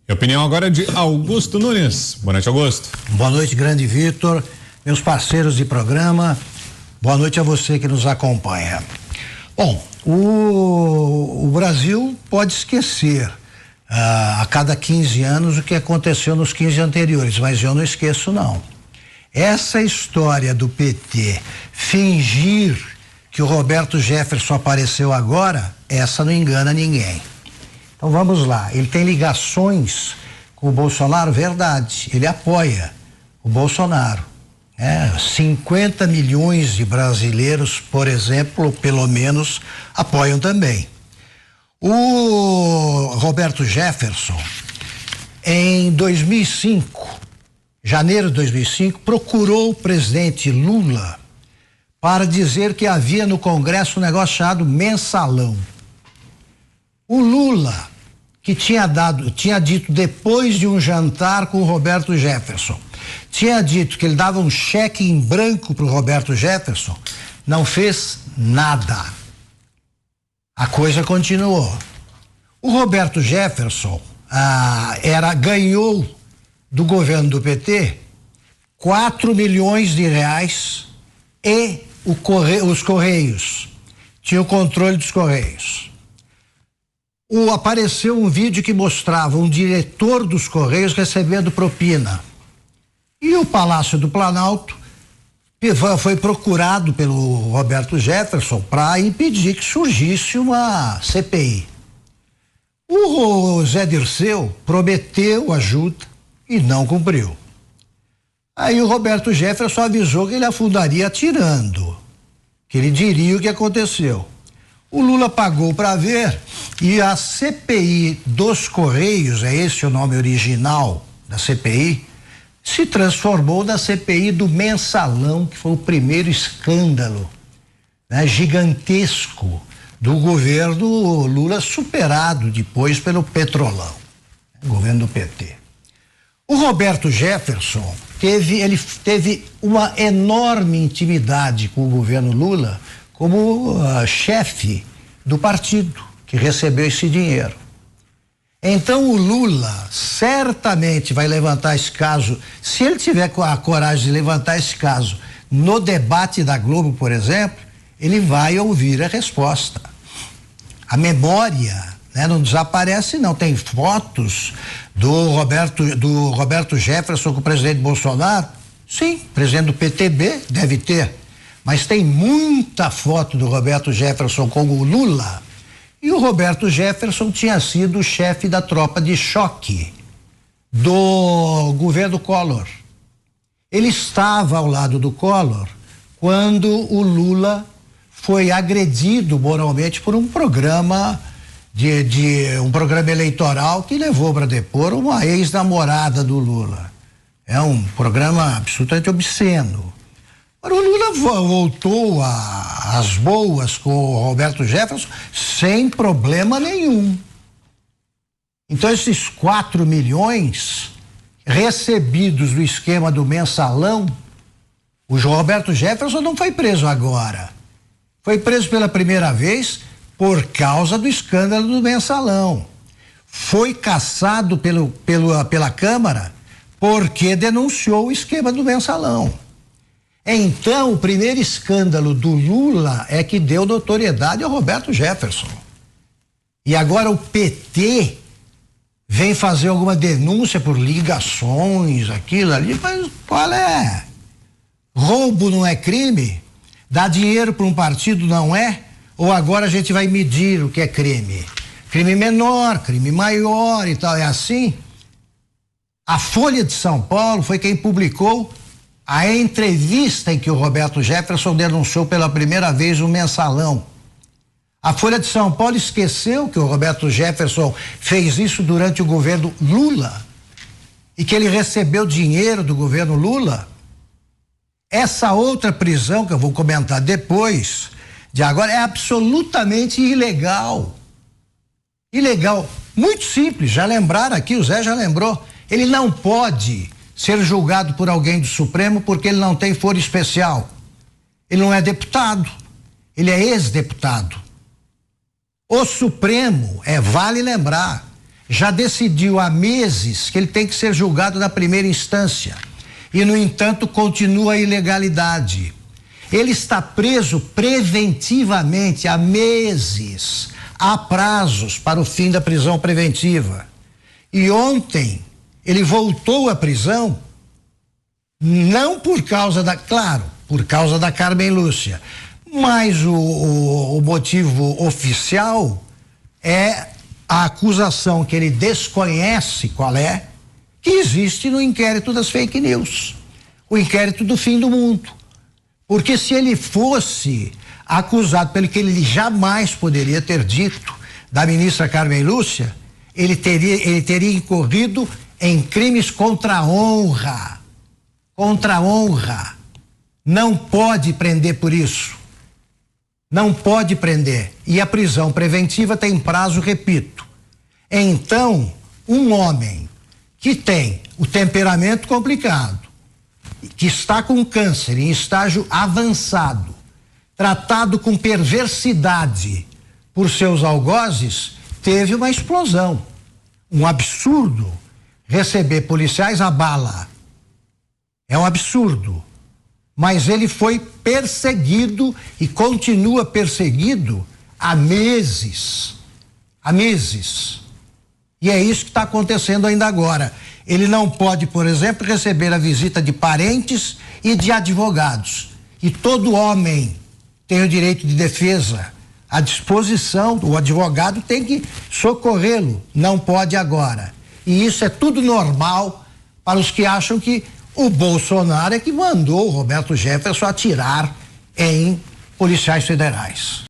E a opinião agora é de Augusto Nunes. Boa noite, Augusto. Boa noite, grande Vitor, meus parceiros de programa. Boa noite a você que nos acompanha. Bom, o Brasil pode esquecer a cada 15 anos o que aconteceu nos 15 anteriores, mas eu não esqueço não. Essa história do PT fingir que o Roberto Jefferson apareceu agora, essa não engana ninguém. Então vamos lá, ele tem ligações com o Bolsonaro, verdade, ele apoia o Bolsonaro. 50 milhões de brasileiros, por exemplo, pelo menos, apoiam também. O Roberto Jefferson, em 2005, janeiro de 2005, procurou o presidente Lula para dizer que havia no Congresso um negócio chamado mensalão. O Lula, que tinha dito depois de um jantar com o Roberto Jefferson, tinha dito que ele dava um cheque em branco para o Roberto Jefferson, não fez nada. A coisa continuou. O Roberto Jefferson ganhou do governo do PT 4 milhões de reais e os Correios. Tinha o controle dos Correios. Apareceu um vídeo que mostrava um diretor dos Correios recebendo propina. E o Palácio do Planalto foi procurado pelo Roberto Jefferson para impedir que surgisse uma CPI. O Zé Dirceu prometeu ajuda e não cumpriu. Aí o Roberto Jefferson avisou que ele afundaria atirando, que ele diria o que aconteceu. O Lula pagou para ver e a CPI dos Correios, é esse o nome original da CPI, se transformou na CPI do mensalão, que foi o primeiro escândalo, gigantesco do governo Lula, superado depois pelo Petrolão, governo do PT. O Roberto Jefferson teve uma enorme intimidade com o governo Lula como chefe do partido que recebeu esse dinheiro. Então o Lula certamente vai levantar esse caso, se ele tiver a coragem de levantar esse caso no debate da Globo, por exemplo, ele vai ouvir a resposta. A memória, não desaparece não, tem fotos do Roberto Jefferson com o presidente Bolsonaro, sim, presidente do PTB deve ter, mas tem muita foto do Roberto Jefferson com o Lula. E o Roberto Jefferson tinha sido o chefe da tropa de choque do governo Collor. Ele estava ao lado do Collor quando o Lula foi agredido moralmente por um programa um programa eleitoral que levou para depor uma ex-namorada do Lula. É um programa absolutamente obsceno. O Lula voltou às boas com o Roberto Jefferson sem problema nenhum. Então esses 4 milhões recebidos do esquema do mensalão, o Roberto Jefferson não foi preso agora. Foi preso pela primeira vez por causa do escândalo do mensalão. Foi cassado pela Câmara porque denunciou o esquema do mensalão. Então, o primeiro escândalo do Lula é que deu notoriedade ao Roberto Jefferson. E agora o PT vem fazer alguma denúncia por ligações, aquilo ali, mas qual é? Roubo não é crime? Dar dinheiro para um partido não é? Ou agora a gente vai medir o que é crime? Crime menor, crime maior e tal, é assim? A Folha de São Paulo foi quem publicou a entrevista em que o Roberto Jefferson denunciou pela primeira vez o mensalão. A Folha de São Paulo esqueceu que o Roberto Jefferson fez isso durante o governo Lula e que ele recebeu dinheiro do governo Lula. Essa outra prisão que eu vou comentar depois de agora é absolutamente ilegal. Ilegal. Muito simples, já lembraram aqui, o Zé já lembrou. Ele não pode ser julgado por alguém do Supremo porque ele não tem foro especial. Ele não é deputado, ele é ex-deputado. O Supremo, vale lembrar, já decidiu há meses que ele tem que ser julgado na primeira instância. E, no entanto, continua a ilegalidade. Ele está preso preventivamente há meses. Há prazos para o fim da prisão preventiva. E ontem ele voltou à prisão, não por causa por causa da Carmen Lúcia. Mas o motivo oficial é a acusação que ele desconhece qual é, que existe no inquérito das fake news, o inquérito do fim do mundo. Porque se ele fosse acusado pelo que ele jamais poderia ter dito da ministra Carmen Lúcia, ele teria incorrido em crimes contra a honra. Contra a honra. Não pode prender por isso. Não pode prender. E a prisão preventiva tem prazo, repito. Então, um homem que tem o temperamento complicado, que está com câncer em estágio avançado, tratado com perversidade por seus algozes, teve uma explosão. Um absurdo receber policiais a bala. É um absurdo. Mas ele foi perseguido e continua perseguido há meses. Há meses. E é isso que está acontecendo ainda agora. Ele não pode, por exemplo, receber a visita de parentes e de advogados. E todo homem tem o direito de defesa à disposição, o advogado tem que socorrê-lo, não pode agora. E isso é tudo normal para os que acham que o Bolsonaro é que mandou o Roberto Jefferson atirar em policiais federais.